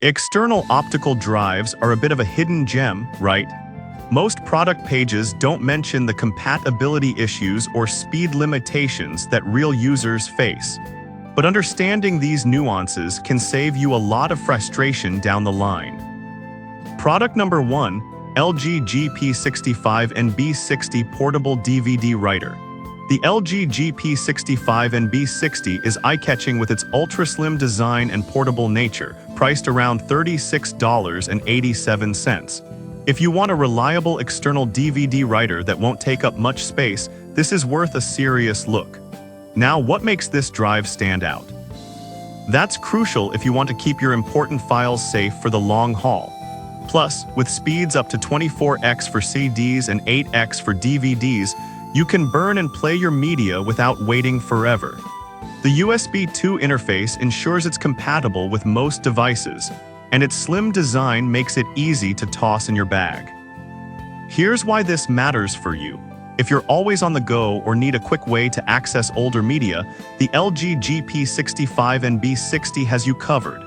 External optical drives are a bit of a hidden gem, right? Most product pages don't mention the compatibility issues or speed limitations that real users face. But understanding these nuances can save you a lot of frustration down the line. Product number 1, LG GP65 and B60 Portable DVD Writer. The LG GP65 and B60 is eye-catching with its ultra-slim design and portable nature, priced around $36.87. If you want a reliable external DVD writer that won't take up much space, this is worth a serious look. Now, what makes this drive stand out? That's crucial if you want to keep your important files safe for the long haul. Plus, with speeds up to 24x for CDs and 8x for DVDs, you can burn and play your media without waiting forever. The USB 2 interface ensures it's compatible with most devices, and its slim design makes it easy to toss in your bag. Here's why this matters for you. If you're always on the go or need a quick way to access older media, the LG GP65 and B60 has you covered.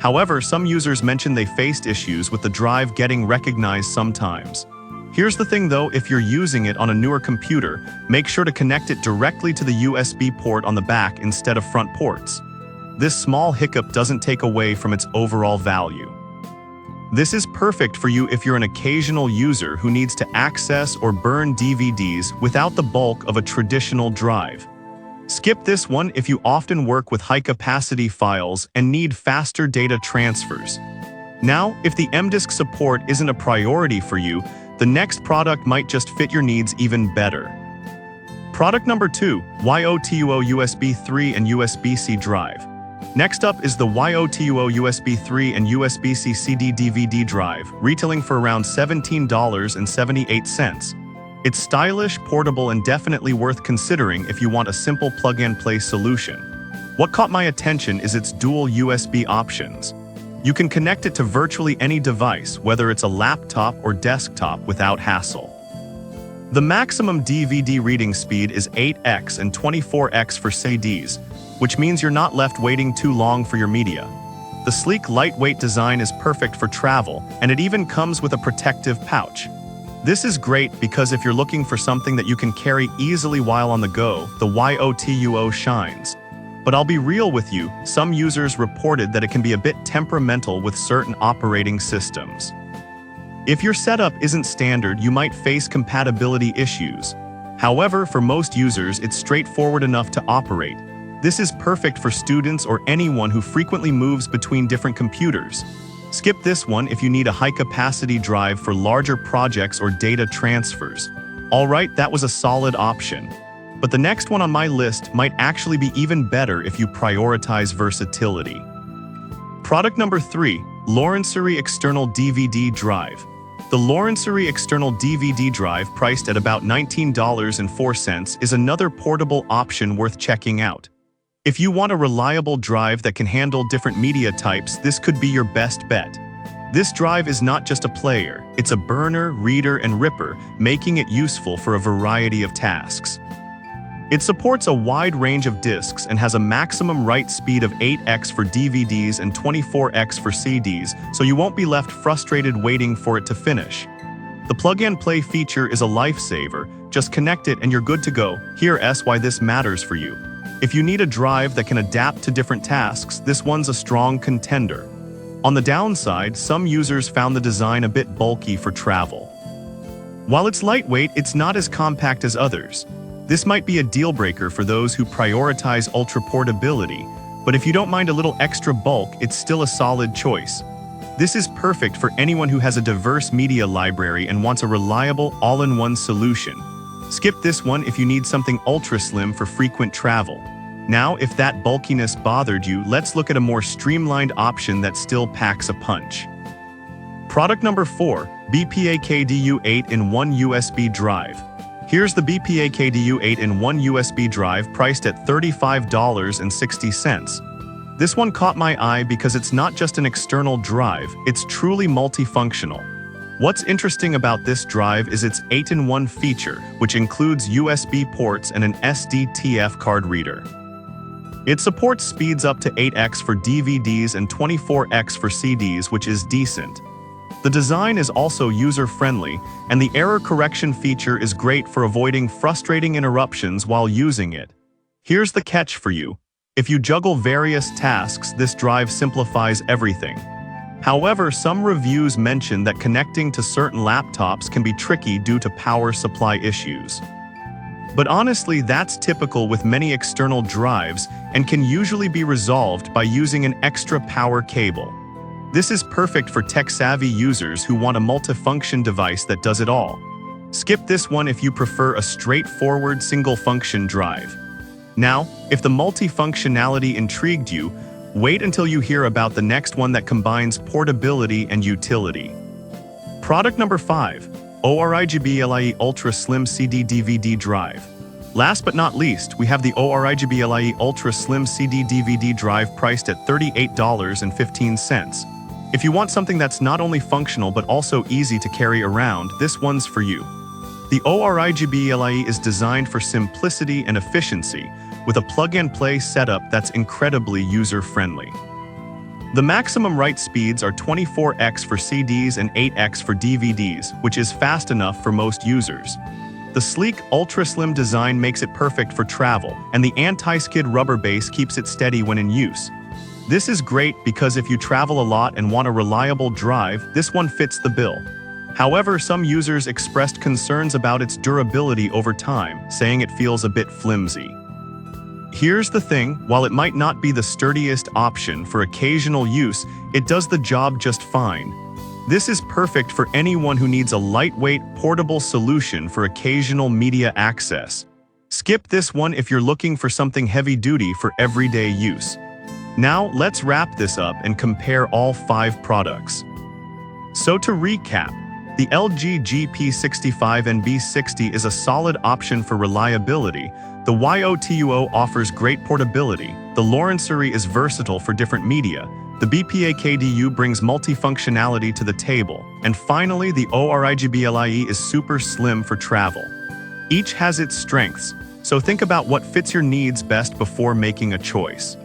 However, some users mention they faced issues with the drive getting recognized sometimes. Here's the thing though, if you're using it on a newer computer, make sure to connect it directly to the USB port on the back instead of front ports. This small hiccup doesn't take away from its overall value. This is perfect for you if you're an occasional user who needs to access or burn DVDs without the bulk of a traditional drive. Skip this one if you often work with high-capacity files and need faster data transfers. Now, if the MDisk support isn't a priority for you, the next product might just fit your needs even better. Product number 2, YOTUO USB 3 and USB-C drive. Next up is the YOTUO USB 3 and USB-C CD-DVD drive, retailing for around $17.78. It's stylish, portable, and definitely worth considering if you want a simple plug-and-play solution. What caught my attention is its dual USB options. You can connect it to virtually any device, whether it's a laptop or desktop, without hassle. The maximum DVD reading speed is 8x and 24x for CDs, which means you're not left waiting too long for your media. The sleek, lightweight design is perfect for travel, and it even comes with a protective pouch. This is great because if you're looking for something that you can carry easily while on the go, the YOTUO shines. But I'll be real with you, some users reported that it can be a bit temperamental with certain operating systems. If your setup isn't standard, you might face compatibility issues. However, for most users, it's straightforward enough to operate. This is perfect for students or anyone who frequently moves between different computers. Skip this one if you need a high-capacity drive for larger projects or data transfers. Alright, that was a solid option. But the next one on my list might actually be even better if you prioritize versatility. Product number 3, Lawrencery External DVD Drive. The Lawrencery External DVD Drive, priced at about $19.04, is another portable option worth checking out. If you want a reliable drive that can handle different media types, this could be your best bet. This drive is not just a player, it's a burner, reader, and ripper, making it useful for a variety of tasks. It supports a wide range of discs and has a maximum write speed of 8x for DVDs and 24x for CDs, so you won't be left frustrated waiting for it to finish. The plug-and-play feature is a lifesaver. Just connect it and you're good to go. Here's why this matters for you. If you need a drive that can adapt to different tasks, this one's a strong contender. On the downside, some users found the design a bit bulky for travel. While it's lightweight, it's not as compact as others. This might be a deal breaker for those who prioritize ultra portability, but if you don't mind a little extra bulk, it's still a solid choice. This is perfect for anyone who has a diverse media library and wants a reliable, all-in-one solution. Skip this one if you need something ultra slim for frequent travel. Now, if that bulkiness bothered you, let's look at a more streamlined option that still packs a punch. Product number 4, BPA-KDU 8-in-1 USB drive. Here's the BPA-KDU 8-in-1 USB drive, priced at $35.60. This one caught my eye because it's not just an external drive, it's truly multifunctional. What's interesting about this drive is its 8-in-1 feature, which includes USB ports and an SDTF card reader. It supports speeds up to 8x for DVDs and 24x for CDs, which is decent. The design is also user-friendly, and the error correction feature is great for avoiding frustrating interruptions while using it. Here's the catch for you. If you juggle various tasks, this drive simplifies everything. However, some reviews mention that connecting to certain laptops can be tricky due to power supply issues. But honestly, that's typical with many external drives and can usually be resolved by using an extra power cable. This is perfect for tech-savvy users who want a multifunction device that does it all. Skip this one if you prefer a straightforward single-function drive. Now, if the multifunctionality intrigued you, wait until you hear about the next one that combines portability and utility. Product number 5, ORIGBLIE Ultra Slim CD-DVD Drive. Last but not least, we have the ORIGBLIE Ultra Slim CD-DVD Drive priced at $38.15. If you want something that's not only functional but also easy to carry around, this one's for you. The ORIGBLIE is designed for simplicity and efficiency, with a plug-and-play setup that's incredibly user-friendly. The maximum write speeds are 24x for CDs and 8x for DVDs, which is fast enough for most users. The sleek, ultra-slim design makes it perfect for travel, and the anti-skid rubber base keeps it steady when in use. This is great because if you travel a lot and want a reliable drive, this one fits the bill. However, some users expressed concerns about its durability over time, saying it feels a bit flimsy. Here's the thing, while it might not be the sturdiest option for occasional use, it does the job just fine. This is perfect for anyone who needs a lightweight, portable solution for occasional media access. Skip this one if you're looking for something heavy-duty for everyday use. Now, let's wrap this up and compare all 5 products. So to recap, the LG GP65 and B60 is a solid option for reliability. The YOTUO offers great portability. The Lorenzeri is versatile for different media. The BPA-KDU brings multifunctionality to the table. And finally, the ORIGBLIE is super slim for travel. Each has its strengths, so think about what fits your needs best before making a choice.